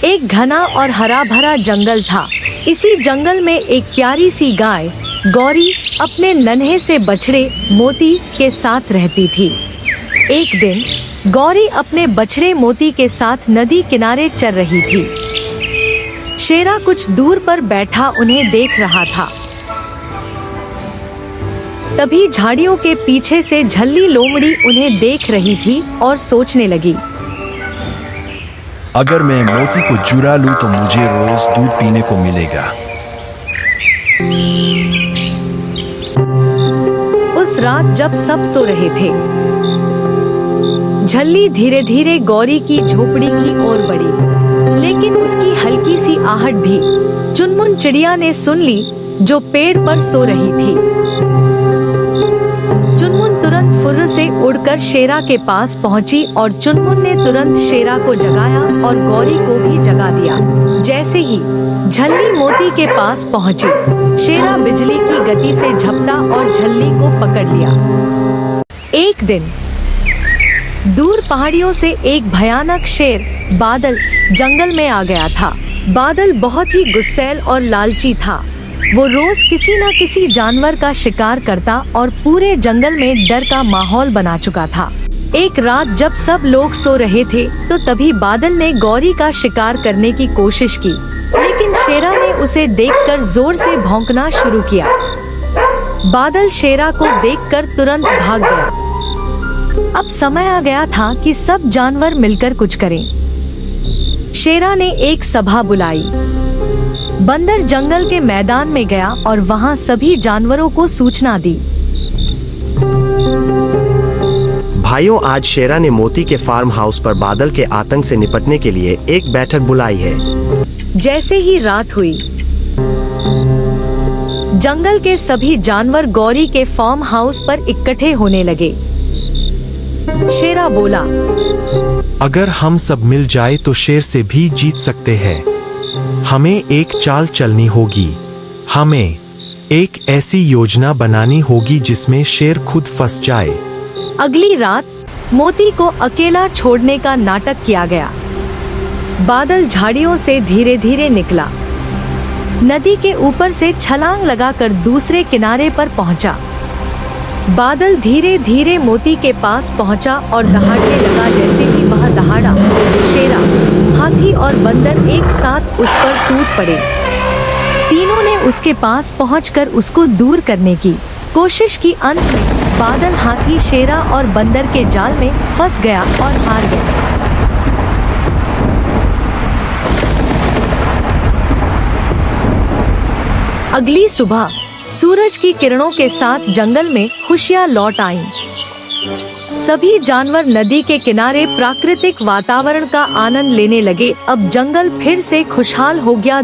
एक घना और हरा भरा जंगल था। इसी जंगल में एक प्यारी सी गाय गौरी अपने नन्हे से बछड़े मोती के साथ रहती थी। एक दिन गौरी अपने बछड़े मोती के साथ नदी किनारे चल रही थी। शेरा कुछ दूर पर बैठा उन्हें देख रहा था। तभी झाड़ियों के पीछे से झल्ली लोमड़ी उन्हें देख रही थी और सोचने लगी, अगर मैं मोती को चुरा लूं तो मुझे रोज दूध पीने को मिलेगा। उस रात जब सब सो रहे थे, झल्ली धीरे धीरे गौरी की झोपड़ी की ओर बढ़ी, लेकिन उसकी हल्की सी आहट भी चुनमुन चिड़िया ने सुन ली जो पेड़ पर सो रही थी। चुनमुन तुरंत फुर्र से उड़कर शेरा के पास पहुंची और चुनमुन ने तुरंत शेरा को जगाया और गौरी को भी जगा दिया। जैसे ही झल्ली मोती के पास पहुंची, शेरा बिजली की गति से झपटा और झल्ली को पकड़ लिया। एक दिन दूर पहाड़ियों से एक भयानक शेर बादल जंगल में आ गया था। बादल बहुत ही गुस्सैल और लालची था। वो रोज किसी न किसी जानवर का शिकार करता और पूरे जंगल में डर का माहौल बना चुका था। एक रात जब सब लोग सो रहे थे तो तभी बादल ने गौरी का शिकार करने की कोशिश की, लेकिन शेरा ने उसे देखकर जोर से भौंकना शुरू किया। बादल शेरा को देखकर तुरंत भाग गया। अब समय आ गया था कि सब जानवर मिलकर कुछ करें। शेरा ने एक सभा बुलाई। बंदर जंगल के मैदान में गया और वहां सभी जानवरों को सूचना दी। भाइयों, आज शेरा ने मोती के फार्म हाउस पर बादल के आतंक से निपटने के लिए एक बैठक बुलाई है। जैसे ही रात हुई, जंगल के सभी जानवर गौरी के फार्म हाउस पर इकट्ठे होने लगे। शेरा बोला, अगर हम सब मिल जाए तो शेर से भी जीत सकते हैं। हमें एक चाल चलनी होगी। हमें एक ऐसी योजना बनानी होगी जिसमें शेर खुद फंस जाए। अगली रात मोती को अकेला छोड़ने का नाटक किया गया। बादल झाड़ियों से धीरे धीरे निकला, नदी के ऊपर से छलांग लगाकर दूसरे किनारे पर पहुंचा। बादल धीरे धीरे मोती के पास पहुंचा और दहाड़ने लगा। जैसे ही वह दहाड़ा, शेरा, हाथी और बंदर एक साथ उस पर टूट पड़े। तीनों ने उसके पास पहुंचकर उसको दूर करने की कोशिश की। अंत में बादल, हाथी, शेरा और बंदर के जाल में फंस गया और हार गया। अगली सुबह सूरज की किरणों के साथ जंगल में खुशियां लौट आईं। सभी जानवर नदी के किनारे प्राकृतिक वातावरण का आनंद लेने लगे। अब जंगल फिर से खुशहाल हो गया।